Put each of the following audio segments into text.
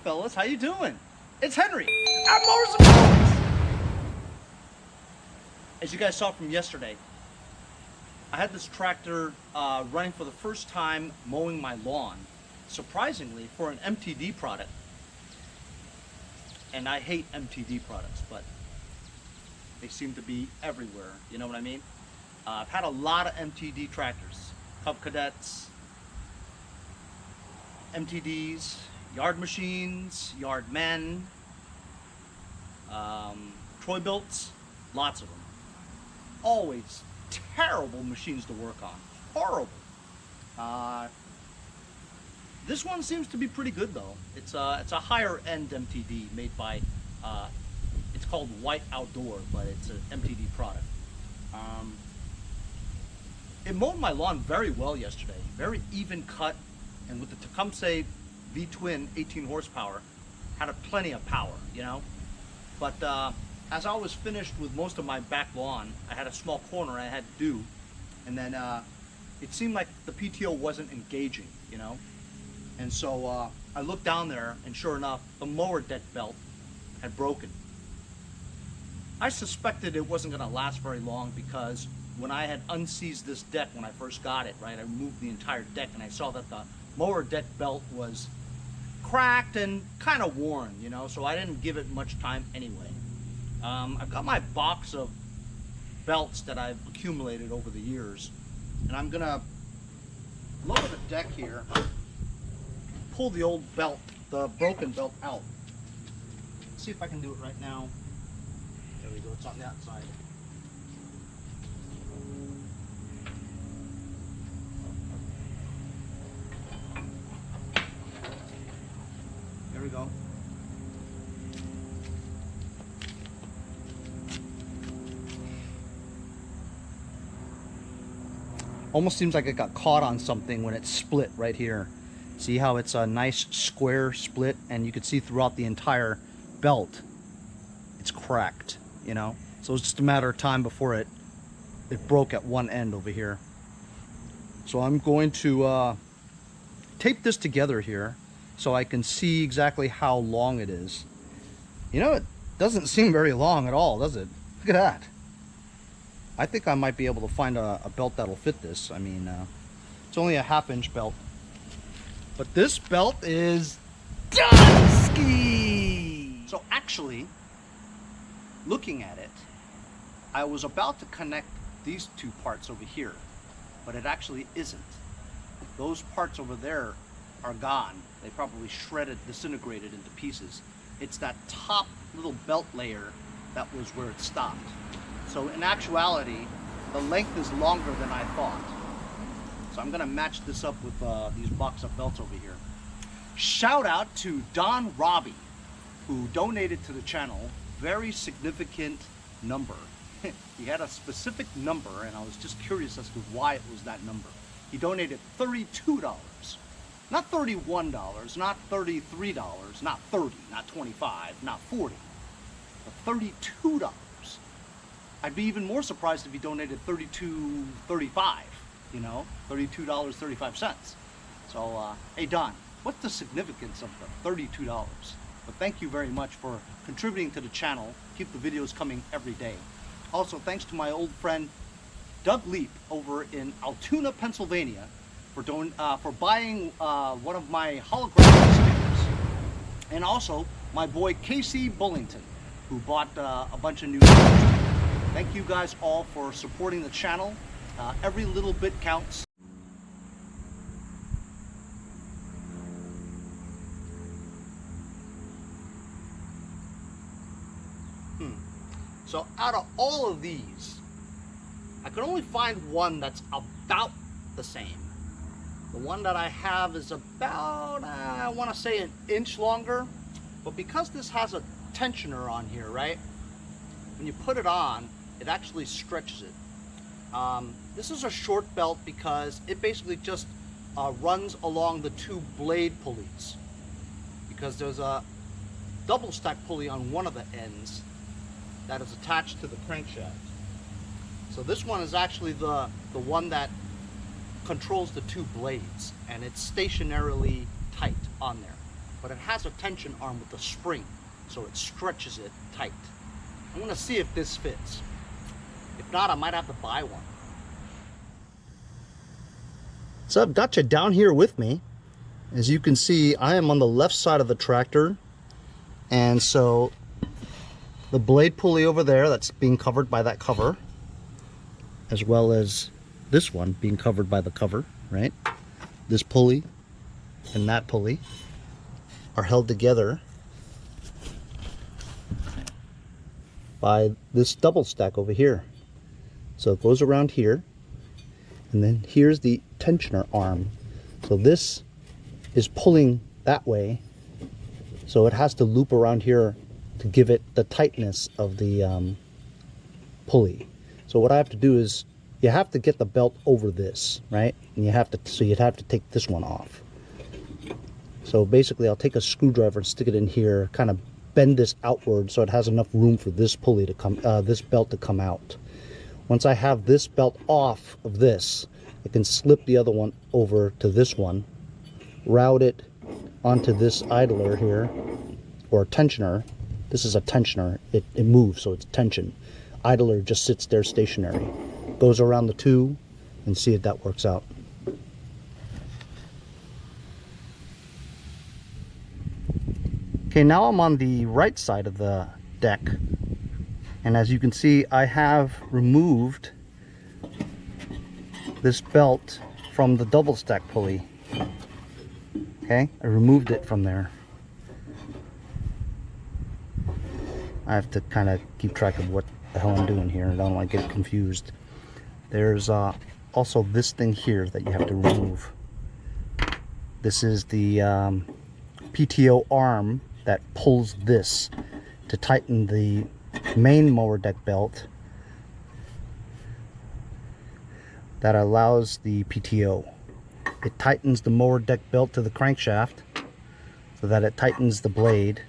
fellas, how you doing? It's Henry at Mowers and Mowers. As you guys saw from yesterday, I had this tractor running for the first time mowing my lawn, surprisingly, for an MTD product. And I hate MTD products, but they seem to be everywhere, you know what I mean? I've had a lot of MTD tractors, Cub Cadets, MTDs, yard machines, yard men, Troy Builts, lots of them. Always terrible machines to work on, horrible. This one seems to be pretty good though. It's a higher end MTD made by, it's called White Outdoor, but it's an MTD product. It mowed my lawn very well yesterday, very even cut, and with the Tecumseh V-Twin 18 horsepower, had plenty of power, you know. But as I was finished with most of my back lawn, I had a small corner I had to do, and then it seemed like the PTO wasn't engaging, you know. And so I looked down there, and sure enough, the mower deck belt had broken. I suspected it wasn't going to last very long because when I had unseized this deck when I first got it, right, I removed the entire deck and I saw that the mower deck belt was cracked and kind of worn, you know, so I didn't give it much time anyway. I've got my box of belts that I've accumulated over the years, and I'm going to lower the deck here, pull the old belt, the broken belt out. Let's see if I can do it right now. There we go, it's on the outside. There we go. Almost seems like it got caught on something when it split right here. See how it's a nice square split, and you can see throughout the entire belt it's cracked, you know. So it's just a matter of time before it broke at one end over here. So I'm going to tape this together here so I can see exactly how long it is. You know, it doesn't seem very long at all, does it? Look at that. I think I might be able to find a belt that'll fit this. I mean, it's only a 1/2 inch belt. But this belt is done-ski! So actually, looking at it, I was about to connect these two parts over here, but it actually isn't. Those parts over there are gone. They probably shredded, disintegrated into pieces. It's that top little belt layer that was where it stopped. So in actuality, the length is longer than I thought. So I'm gonna match this up with these box of belts over here. Shout out to Don Robbie, who donated to the channel. Very significant number. He had a specific number, and I was just curious as to why it was that number. He donated $32. Not $31, not $33, not $30, not $25, not $40, but $32. I'd be even more surprised if he donated $32.35, you know, $32.35. So, hey Don, what's the significance of the $32? But thank you very much for contributing to the channel. Keep the videos coming every day. Also, thanks to my old friend Doug Leap over in Altoona, Pennsylvania, for buying one of my hologram stickers, and also my boy Casey Bullington, who bought a bunch of new stickers. Thank you guys all for supporting the channel. Every little bit counts. So out of all of these, I could only find one that's about the same. The one that I have is about, I want to say, an inch longer, but because this has a tensioner on here, right? When you put it on, it actually stretches it. This is a short belt because it basically just runs along the two blade pulleys, because there's a double stack pulley on one of the ends that is attached to the crankshaft. So this one is actually the one that controls the two blades, and it's stationarily tight on there. but it has a tension arm with a spring, so it stretches it tight. I'm gonna see if this fits. If not, I might have to buy one. So I've got you down here with me. As you can see, I am on the left side of the tractor, and so the blade pulley over there that's being covered by that cover, as well as this one being covered by the cover, right? This pulley and that pulley are held together by this double stack over here. So it goes around here, and then here's the tensioner arm. So this is pulling that way, so it has to loop around here to give it the tightness of the pulley. So what I have to do is, you have to get the belt over this, right? And you'd have to take this one off. So basically I'll take a screwdriver and stick it in here, kind of bend this outward so it has enough room for this pulley to come, this belt to come out. Once I have this belt off of this, I can slip the other one over to this one, route it onto this idler here, or tensioner. This is a tensioner. It moves, so it's tension. Idler just sits there stationary. Goes around the two, and see if that works out. Okay, now I'm on the right side of the deck, and as you can see, I have removed this belt from the double stack pulley. Okay, I removed it from there. I have to kind of keep track of what the hell I'm doing here. I don't want to get confused. There's also this thing here that you have to remove. This is the PTO arm that pulls this to tighten the main mower deck belt that allows the PTO. It tightens the mower deck belt to the crankshaft so that it tightens the blade,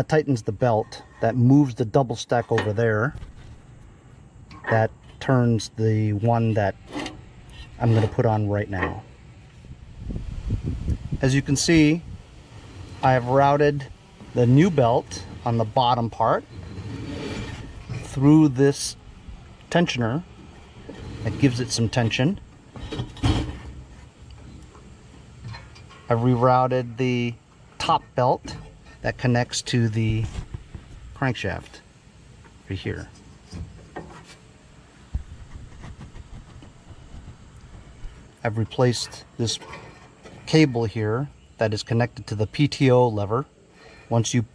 tightens the belt, that moves the double stack over there, that turns the one that I'm going to put on right now. As you can see, I have routed the new belt on the bottom part through this tensioner that gives it some tension. I've rerouted the top belt that connects to the crankshaft right here. I've replaced this cable here that is connected to the PTO lever. Once you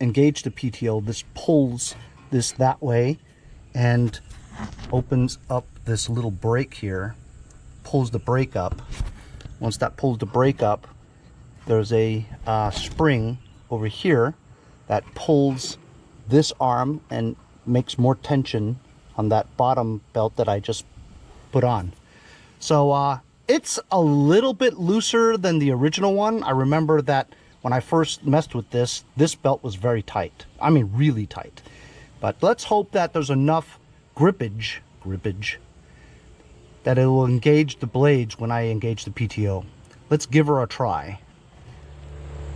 engage the PTO, this pulls this that way and opens up this little brake here, pulls the brake up. Once that pulls the brake up, there's a spring over here that pulls this arm and makes more tension on that bottom belt that I just put on. So it's a little bit looser than the original one. I remember that when I first messed with this belt was very tight. I mean, really tight. But let's hope that there's enough grippage that it will engage the blades when I engage the PTO. Let's give her a try.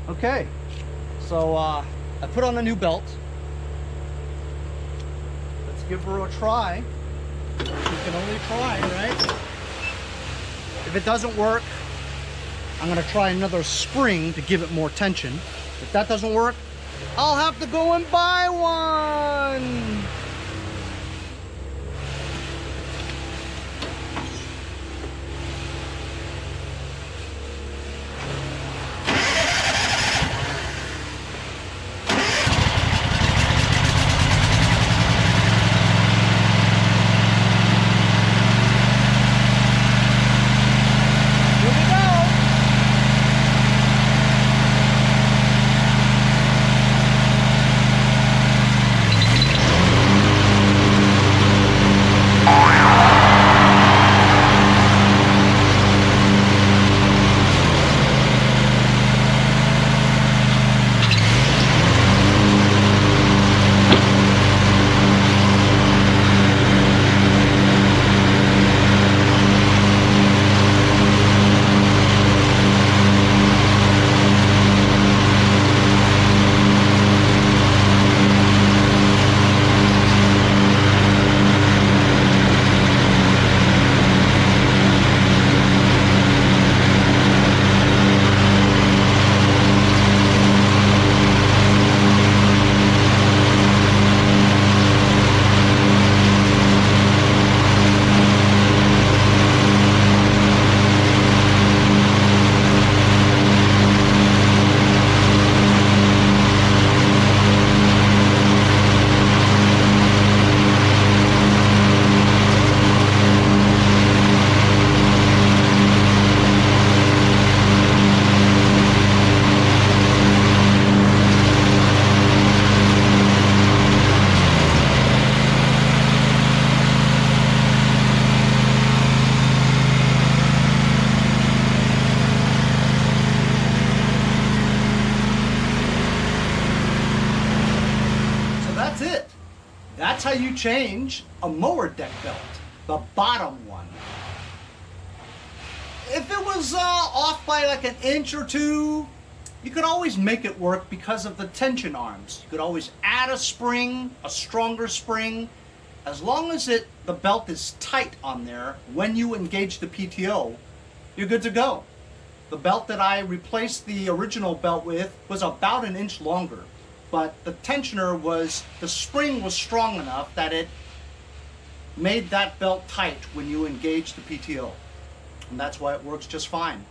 Okay, so I put on a new belt. Let's give her a try. You can only try, right? If it doesn't work, I'm gonna try another spring to give it more tension. If that doesn't work, I'll have to go and buy one. you change a mower deck belt, the bottom one. If it was off by like an inch or two, you could always make it work because of the tension arms. You could always add a spring, a stronger spring. As long as the belt is tight on there when you engage the PTO, you're good to go. The belt that I replaced the original belt with was about an inch longer, but the tensioner the spring was strong enough that it made that belt tight when you engage the PTO. And that's why it works just fine.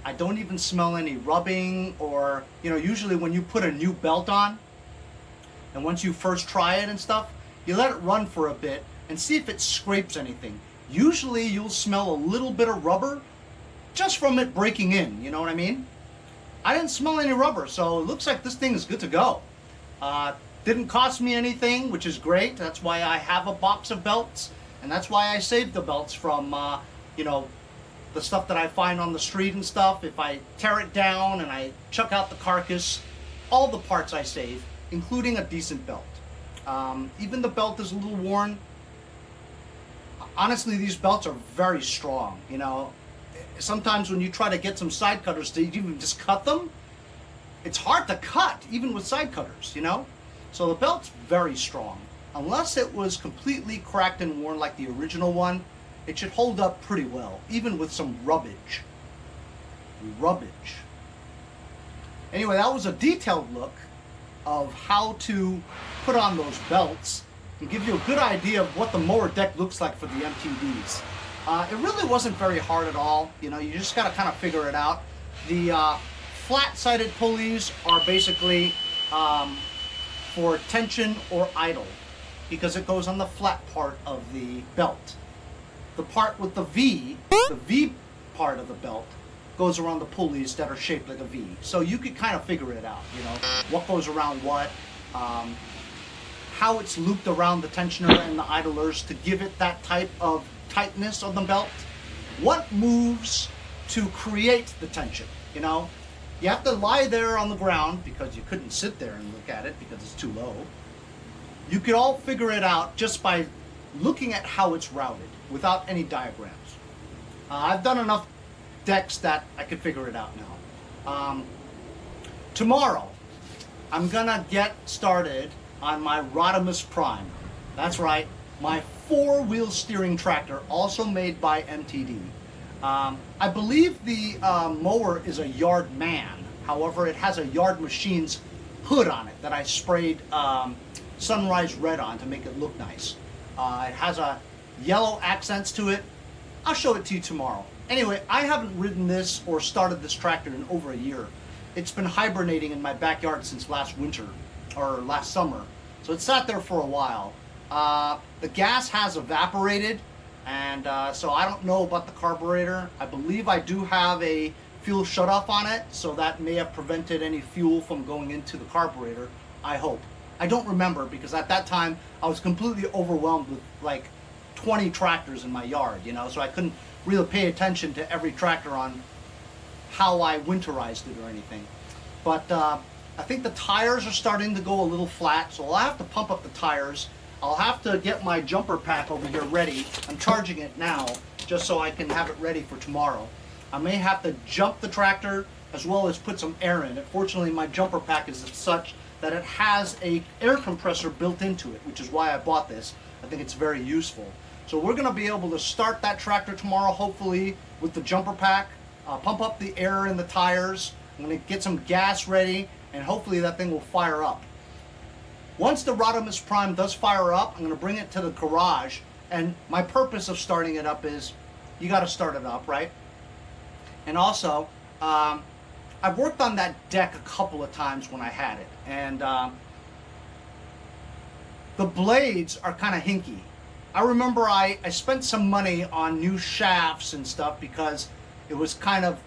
I don't even smell any rubbing or, usually when you put a new belt on, and once you first try it and stuff, you let it run for a bit and see if it scrapes anything. Usually you'll smell a little bit of rubber just from it breaking in, you know what I mean? I didn't smell any rubber, so it looks like this thing is good to go. Didn't cost me anything, which is great. That's why I have a box of belts, and that's why I saved the belts from, the stuff that I find on the street and stuff. If I tear it down and I chuck out the carcass, all the parts I save, including a decent belt. Even the belt is a little worn. Honestly, these belts are very strong, Sometimes when you try to get some side cutters to even just cut them, it's hard to cut, even with side cutters, So the belt's very strong. Unless it was completely cracked and worn like the original one, it should hold up pretty well, even with some rubbage. Anyway, that was a detailed look of how to put on those belts and give you a good idea of what the mower deck looks like for the MTDs. It really wasn't very hard at all. You just got to kind of figure it out. The flat-sided pulleys are basically for tension or idle because it goes on the flat part of the belt. The part with the V part of the belt, goes around the pulleys that are shaped like a V. So you could kind of figure it out, what goes around what, how it's looped around the tensioner and the idlers to give it that type of tightness on the belt, what moves to create the tension, You have to lie there on the ground because you couldn't sit there and look at it because it's too low. You could all figure it out just by looking at how it's routed without any diagrams. I've done enough decks that I could figure it out now. Tomorrow, I'm gonna get started on my Rodimus Prime. That's right, my 4-wheel steering tractor, also made by MTD. I believe the mower is a Yard Man. However, it has a Yard Machine's hood on it that I sprayed Sunrise Red on to make it look nice. It has a yellow accents to it. I'll show it to you tomorrow. Anyway, I haven't ridden this or started this tractor in over a year. It's been hibernating in my backyard since last winter, or last summer. So it sat there for a while. The gas has evaporated, and so I don't know about the carburetor. I believe I do have a fuel shutoff on it, so that may have prevented any fuel from going into the carburetor, I hope. I don't remember because at that time I was completely overwhelmed with like 20 tractors in my yard, so I couldn't really pay attention to every tractor on how I winterized it or anything. But I think the tires are starting to go a little flat, so I'll have to pump up the tires. I'll have to get my jumper pack over here ready. I'm charging it now just so I can have it ready for tomorrow. I may have to jump the tractor as well as put some air in it. Fortunately, my jumper pack is such that it has a air compressor built into it, which is why I bought this. I think it's very useful. So we're going to be able to start that tractor tomorrow, hopefully, with the jumper pack, pump up the air in the tires. I'm going to get some gas ready, and hopefully that thing will fire up. Once the Rodimus Prime does fire up, I'm going to bring it to the garage, and my purpose of starting it up is, you got to start it up, right? And also, I've worked on that deck a couple of times when I had it, and the blades are kind of hinky. I remember I spent some money on new shafts and stuff because it was kind of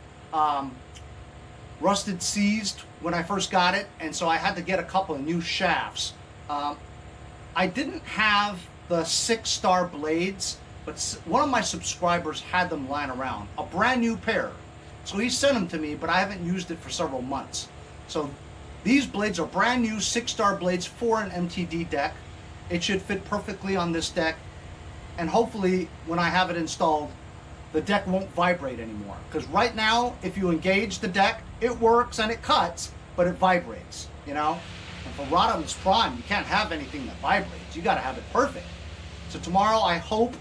rusted seized when I first got it, and so I had to get a couple of new shafts. I didn't have the 6-star blades, but one of my subscribers had them lying around, a brand new pair. So he sent them to me, but I haven't used it for several months. So these blades are brand new 6-star blades for an MTD deck. it should fit perfectly on this deck. And hopefully when I have it installed, the deck won't vibrate anymore. Because right now, if you engage the deck, it works and it cuts, but it vibrates, you know? And for Rodimus Prime, you can't have anything that vibrates. You gotta have it perfect. So tomorrow, I hope,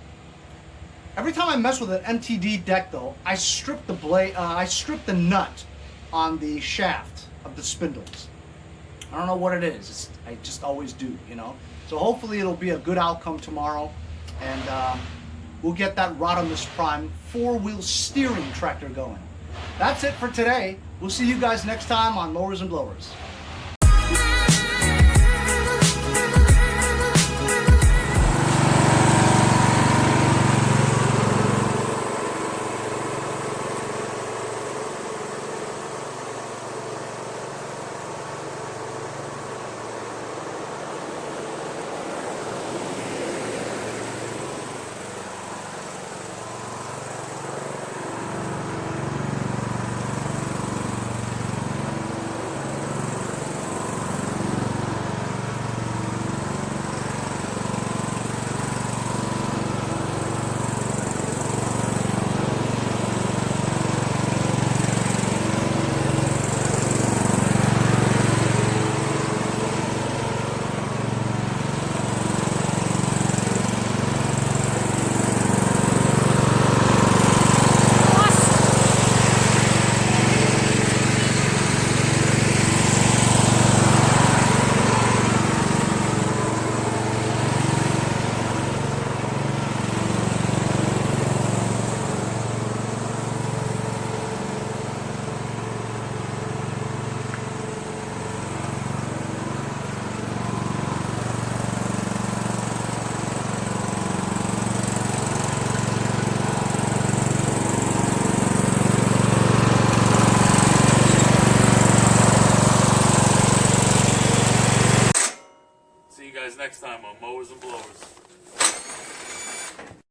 every time I mess with an MTD deck though, I strip the blade, I strip the nut on the shaft of the spindles. I don't know what it is. I just always do, you know? So hopefully it'll be a good outcome tomorrow, and we'll get that Rodimus Prime 4-wheel steering tractor going. That's it for today. We'll see you guys next time on Mowers and Blowers.